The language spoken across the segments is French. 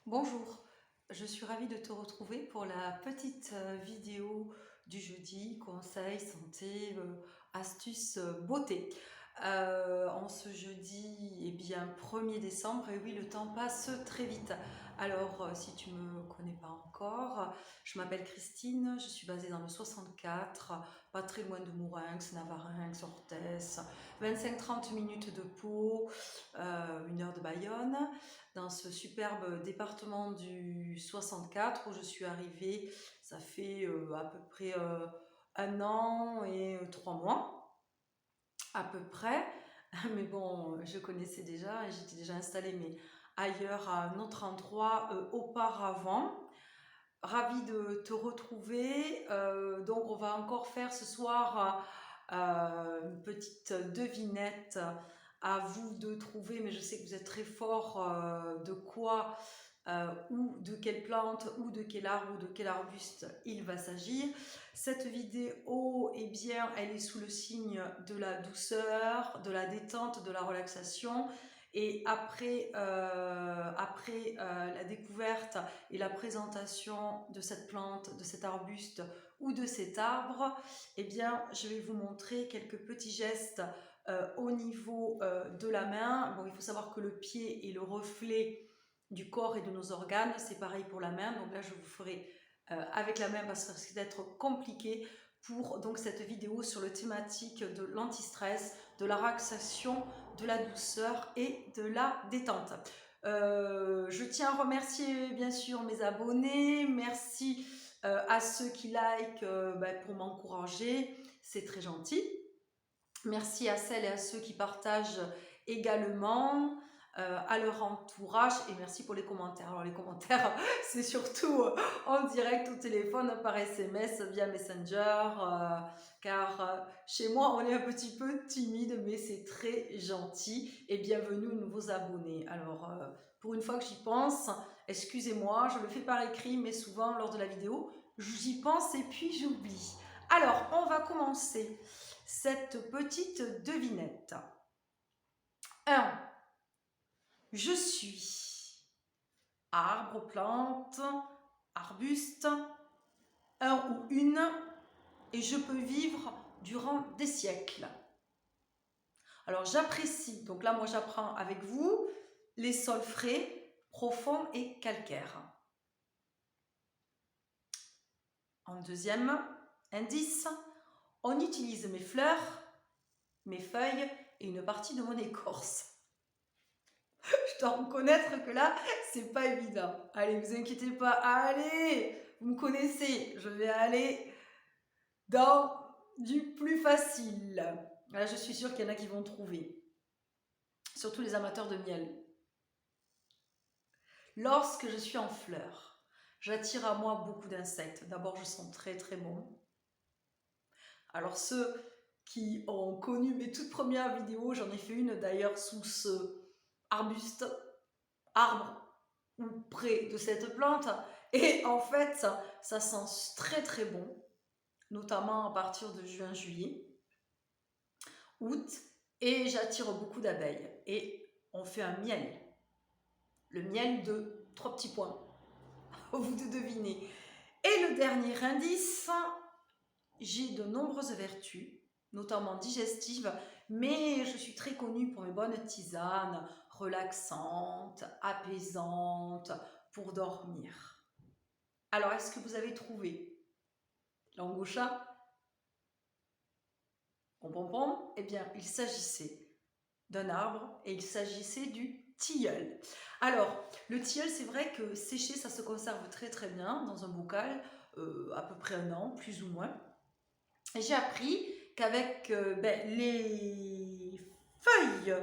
Bonjour, je suis ravie de te retrouver pour la petite vidéo du jeudi, conseils, santé, astuces, beauté. En ce jeudi, eh bien, 1er décembre, et oui, le temps passe très vite. Alors, si tu ne me connais pas encore, je m'appelle Christine, je suis basée dans le 64, pas très loin de Mourinx, Navarinx, Orthès, 25-30 minutes de Pau, 1 heure de Bayonne, dans ce superbe département du 64 où je suis arrivée, ça fait à peu près 1 an et 3 mois, à peu près. Mais bon, je connaissais déjà et j'étais déjà installée, mais ailleurs, à un autre endroit auparavant. Ravie de te retrouver. Donc, on va encore faire ce soir une petite devinette. À vous de trouver, mais je sais que vous êtes très fort de quoi ou de quelle plante ou de quel arbre ou de quel arbuste il va s'agir. Cette vidéo, eh bien, elle est sous le signe de la douceur, de la détente, de la relaxation. Et après la découverte et la présentation de cette plante, de cet arbuste ou de cet arbre, eh bien, je vais vous montrer quelques petits gestes au niveau de la main. Bon, il faut savoir que le pied est le reflet du corps et de nos organes. C'est pareil pour la main. Donc là, je vous ferai avec la main parce que ça risque d'être compliqué pour donc cette vidéo sur le thématique de l'anti-stress, de la relaxation, de la douceur et de la détente. Je tiens à remercier bien sûr mes abonnés. Merci à ceux qui like pour m'encourager. C'est très gentil. Merci à celles et à ceux qui partagent également, à leur entourage, et merci pour les commentaires. Alors les commentaires, c'est surtout en direct au téléphone, par SMS, via Messenger, car chez moi, on est un petit peu timide, mais c'est très gentil. Et bienvenue aux nouveaux abonnés. Alors, pour une fois que j'y pense, excusez-moi, je le fais par écrit, mais souvent, lors de la vidéo, j'y pense et puis j'oublie. Alors, on va commencer cette petite devinette. 1. Je suis arbre, plante, arbuste, un ou une, et je peux vivre durant des siècles. Alors j'apprécie, donc là moi j'apprends avec vous, les sols frais, profonds et calcaires. En deuxième indice, on utilise mes fleurs, mes feuilles et une partie de mon écorce. Je dois reconnaître que là, c'est pas évident. Allez, vous inquiétez pas. Allez, vous me connaissez. Je vais aller dans du plus facile. Là, je suis sûre qu'il y en a qui vont trouver. Surtout les amateurs de miel. Lorsque je suis en fleurs, j'attire à moi beaucoup d'insectes. D'abord, je sens très très bon. Alors ceux qui ont connu mes toutes premières vidéos, j'en ai fait une d'ailleurs sous ce arbuste, arbre ou près de cette plante. Et en fait, ça sent très très bon, notamment à partir de juin-juillet, août, et j'attire beaucoup d'abeilles. Et on fait un miel. Le miel de 3 petits points. Vous de deviner. Et le dernier indice, j'ai de nombreuses vertus, notamment digestives, mais je suis très connue pour mes bonnes tisanes, relaxantes, apaisantes, pour dormir. Alors, est-ce que vous avez trouvé? Langue au chat? Pom pom pom? Eh bien, il s'agissait d'un arbre et il s'agissait du tilleul. Alors, le tilleul, c'est vrai que séché, ça se conserve très très bien dans un bocal, à peu près 1 an, plus ou moins. Et j'ai appris qu'avec les feuilles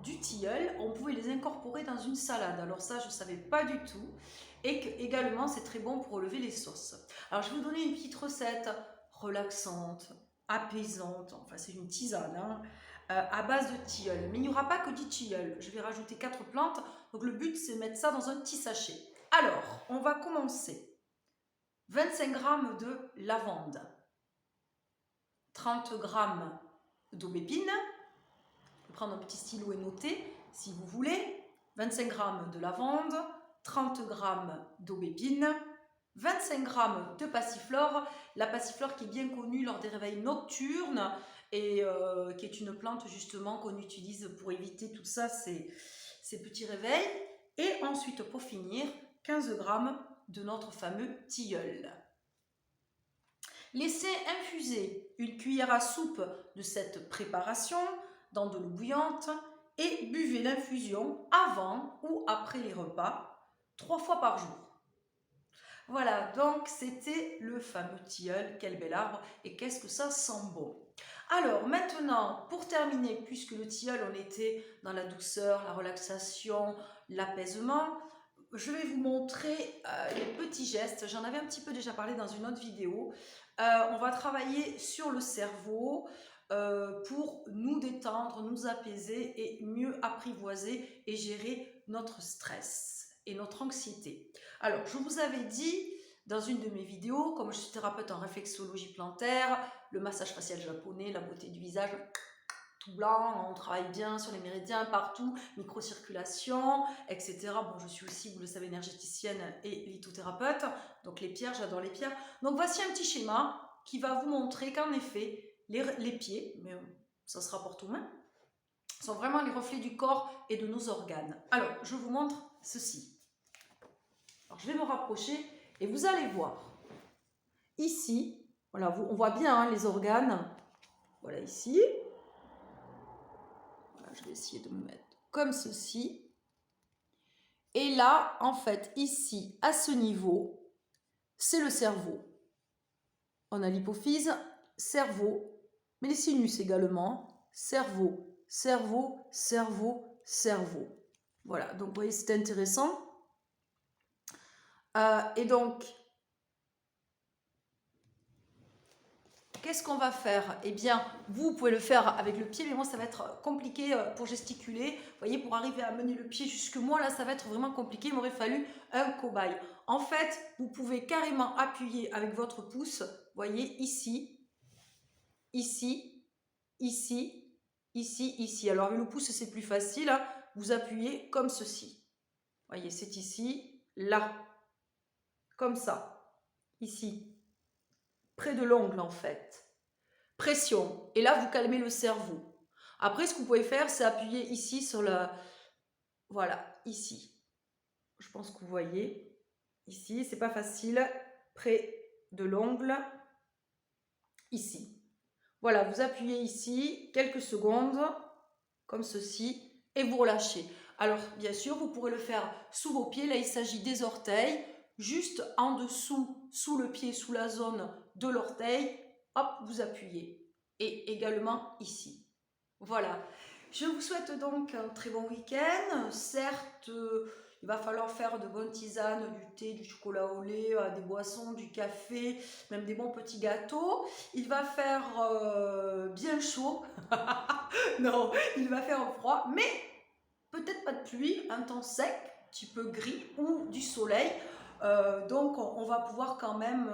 du tilleul, on pouvait les incorporer dans une salade. Alors ça, je ne savais pas du tout. Et que également, c'est très bon pour relever les sauces. Alors, je vais vous donner une petite recette relaxante, apaisante. Enfin, c'est une tisane, hein, à base de tilleul. Mais il n'y aura pas que du tilleul. Je vais rajouter 4 plantes. Donc, le but, c'est de mettre ça dans un petit sachet. Alors, on va commencer. 25 g de lavande. 30 g d'aubépine. Vous pouvez prendre un petit stylo et noter si vous voulez. 25 g de lavande, 30 g d'aubépine, 25 g de passiflore. La passiflore qui est bien connue lors des réveils nocturnes et qui est une plante justement qu'on utilise pour éviter tout ça, ces petits réveils. Et ensuite, pour finir, 15 g de notre fameux tilleul. Laissez infuser une cuillère à soupe de cette préparation dans de l'eau bouillante et buvez l'infusion avant ou après les repas, 3 fois par jour. Voilà, donc c'était le fameux tilleul, quel bel arbre, et qu'est-ce que ça sent bon. Alors maintenant, pour terminer, puisque le tilleul, on était dans la douceur, la relaxation, l'apaisement, je vais vous montrer les petits gestes. J'en avais un petit peu déjà parlé dans une autre vidéo. On va travailler sur le cerveau pour nous détendre, nous apaiser et mieux apprivoiser et gérer notre stress et notre anxiété. Alors, je vous avais dit dans une de mes vidéos, comme je suis thérapeute en réflexologie plantaire, le massage facial japonais, la beauté du visage tout blanc, on travaille bien sur les méridiens partout, microcirculation, etc. Bon, je suis aussi, vous le savez, énergéticienne et lithothérapeute, donc les pierres, j'adore les pierres. Donc voici un petit schéma qui va vous montrer qu'en effet, les pieds, mais ça se rapporte aux mains, sont vraiment les reflets du corps et de nos organes. Alors, je vous montre ceci. Alors, je vais me rapprocher et vous allez voir. Ici, voilà, on voit bien hein, les organes. Voilà ici. Voilà, je vais essayer de me mettre comme ceci. Et là, en fait, ici, à ce niveau, c'est le cerveau. On a l'hypophyse, cerveau, mais les sinus également. Cerveau, cerveau, cerveau, cerveau. Voilà, donc vous voyez, c'est intéressant. Et donc, qu'est-ce qu'on va faire? Eh bien, vous pouvez le faire avec le pied, mais moi, ça va être compliqué pour gesticuler. Vous voyez, pour arriver à mener le pied jusque moi, là, ça va être vraiment compliqué. Il m'aurait fallu un cobaye. En fait, vous pouvez carrément appuyer avec votre pouce, vous voyez, ici, ici, ici, ici, ici. Alors, avec le pouce, c'est plus facile. Hein. Vous appuyez comme ceci. Vous voyez, c'est ici, là. Comme ça, ici, près de l'ongle en fait. Pression, et là vous calmez le cerveau. Après, ce que vous pouvez faire, c'est appuyer ici sur la... Voilà, ici. Je pense que vous voyez. Ici, c'est pas facile. Près de l'ongle. Ici. Voilà, vous appuyez ici quelques secondes, comme ceci, et vous relâchez. Alors, bien sûr, vous pourrez le faire sous vos pieds. Là, il s'agit des orteils. Juste en dessous, sous le pied, sous la zone de l'orteil, hop, vous appuyez. Et également ici. Voilà. Je vous souhaite donc un très bon week-end. Certes, il va falloir faire de bonnes tisanes, du thé, du chocolat au lait, des boissons, du café, même des bons petits gâteaux. Il va faire bien chaud. Non, il va faire froid, mais peut-être pas de pluie, un temps sec, un petit peu gris ou du soleil. Donc on va pouvoir quand même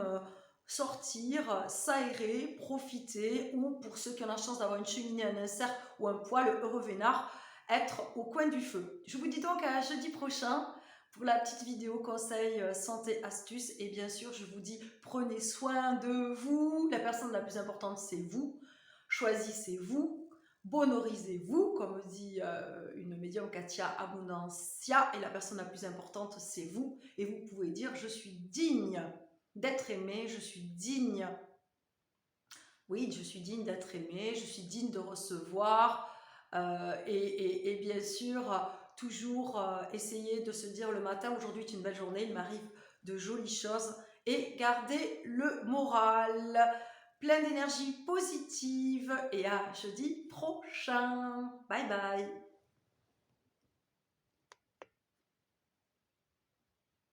sortir, s'aérer, profiter, ou pour ceux qui ont la chance d'avoir une cheminée, un insert ou un poêle, heureux vénard, être au coin du feu. Je vous dis donc à jeudi prochain pour la petite vidéo conseil santé astuces, et bien sûr je vous dis prenez soin de vous, la personne la plus importante c'est vous, choisissez-vous, bonorisez-vous, comme dit une médium Katia Abundancia, et la personne la plus importante c'est vous, et vous pouvez dire je suis digne d'être aimé, je suis digne, oui je suis digne d'être aimé, je suis digne de recevoir, et bien sûr toujours essayer de se dire le matin aujourd'hui est une belle journée, il m'arrive de jolies choses, et garder le moral plein d'énergie positive, et à jeudi prochain. Bye bye.